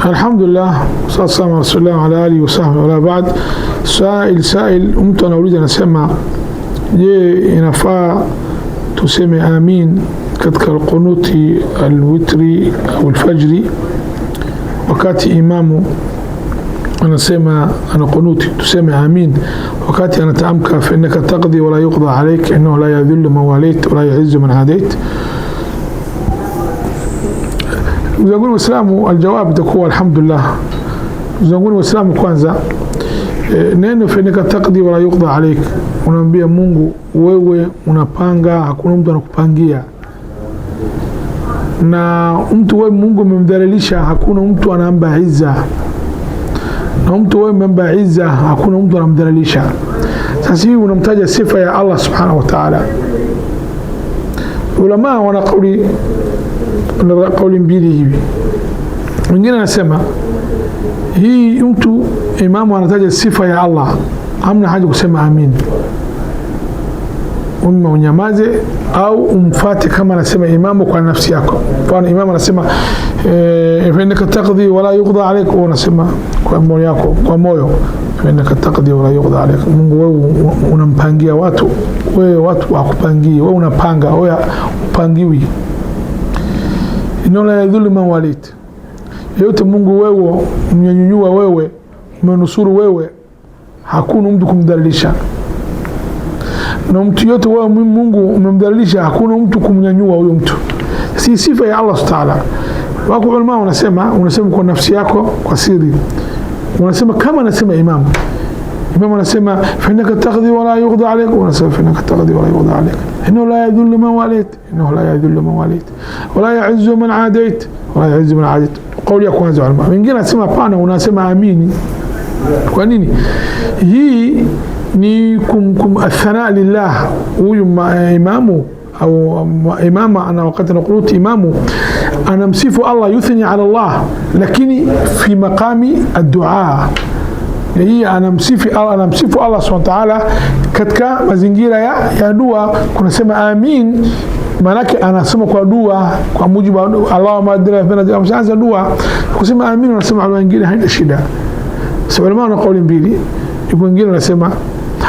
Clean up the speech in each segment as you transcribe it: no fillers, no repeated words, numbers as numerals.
Alhamdulillah, sallallahu alaihi wasallam ala alihi wasahbihi wala ba'd. Sail mtu anauliza anasema, je, inafaa tuseme amin katika alqunuti alwitri au alfajri wakati imamu anasema ana qunuti, tuseme amin wakati anatamka fa innaka taqdi wala yuqda alayk innahu la yadhillu man walayt wala yu'izzu man adayt? Mzanguni Waislamu, aljawab itakuwa alhamdulillah. Mzanguni Waislamu, kwanza neno fa innaka taqdi wala yuqda alayk, unaambia Mungu wewe unapanga, hakuna mtu anakupangia. Na mtu wewe Mungu umemdhalilisha, hakuna mtu anampa izza. Na mtu wewe umempa izza, hakuna mtu anamdhalilisha. Sasa hivi unamtaja sifa ya Allah subhanahu wa ta'ala. Ulama wana kauli mbili hivi. Mwingine anasema hii mtu imamu anataja sifa ya Allah, hamna haja kusema amin, unyamaze au umfate kama anasema imamu kwa nafsi yako. Kwa imamu anasema fa innaka taqdi wala yuqda alayk, unasema kwa moyo wako, kwa moyo, fa innaka taqdi wala yuqda alayk. Mungu wewe unampangia watu, wewe watu wakupangie, wewe unapanga, wewe upangiwi. Inna la yadhullu man walit, yote Mungu wewe mnyanyua, wewe umenusuru, wewe hakuna mtu kumdhalilisha. Na mtu yote wewe Mungu umemdhalilisha, hakuna mtu kumnyanyua huyo mtu. Si sifa ya Allah Ta'ala. Wako ulama unasema kwa nafsi yako kwa siri, unasema kama anasema imamu anasema fa innaka taqdi wala yuqda alayk, unasema fa innaka taqdi wala yuqda alayk innahu la yadhillu man walayt innahu la yadhillu man walayt wala yu'izzu man adayt wala yu'izzu man adayt. Kauli ya kwanza ulama. Wengine anasema hapana, unasema amini. Kwa nini? Hii ni athana lillah. Huyu imamu au imama ana wakati anakunuti imamu anamsifu Allah, yuthni ala Allah, lakini fi maqami ad-du'a. Hii anamsifu Allah subhanahu wa ta'ala katika mazingira ya dua. Kunasema amin manake anasema kwa dua, kwa mujibu wa Allahumma adina fina mshaanza dua kusema amin, unasema ala wengine haina shida. Sababu ana kauli mbili. Yuko wengine wanasema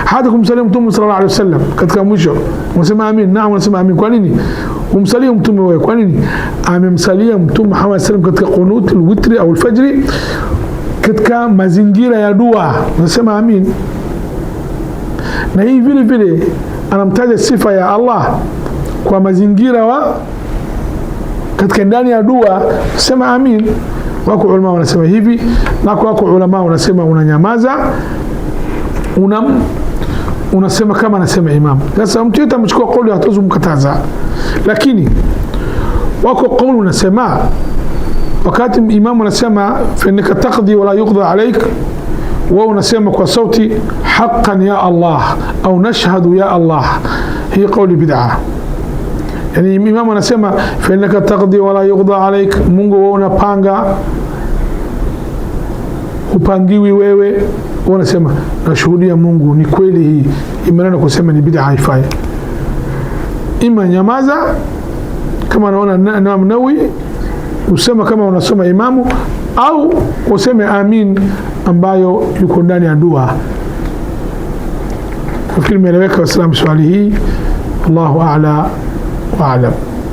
hata kumsalia Mtume sallallahu alaihi wasallam katika mwisho unasema amin. Naam, unasema amin. Kwa nini umsalia Mtume wewe? Kwa nini? Amemsalia Mtume Muhammad sallallahu alaihi wasallam katika qunut alwitri au alfajri, katika mazingira ya dua unasema amin. Na hii vile vile anamtaja sifa ya Allah kwa mazingira wa katika ndani ya dua, sema amin. Wako ulama wanasema hivi, na wako ulama wanasema unanyamaza, unasema kama anasema imam. Sasa mtu yote amechukua kauli hatozu mkataza, lakini wako kauli unasema wakati imamu anasema fa innaka taqdi wala yuqda alayk, wao unasema kwa sauti haqqan ya Allah au nashhadu ya Allah, hii kauli bid'a. Yani imamu anasema fa innaka taqdi wala yuqda alayk, Mungu wewe unapanga, upangiwi wewe, unasema nashuhudia Mungu ni kweli. Hii imeona kusema ni bid'a, haifai. Ima nyamaza kama anaona Nawawi, usema kama unasoma imamu, au useme amin ambayo yuko ndani ya dua. Nafikiri imeeleweka. Waislamu, swali hii Allahu a'la wa a'lam.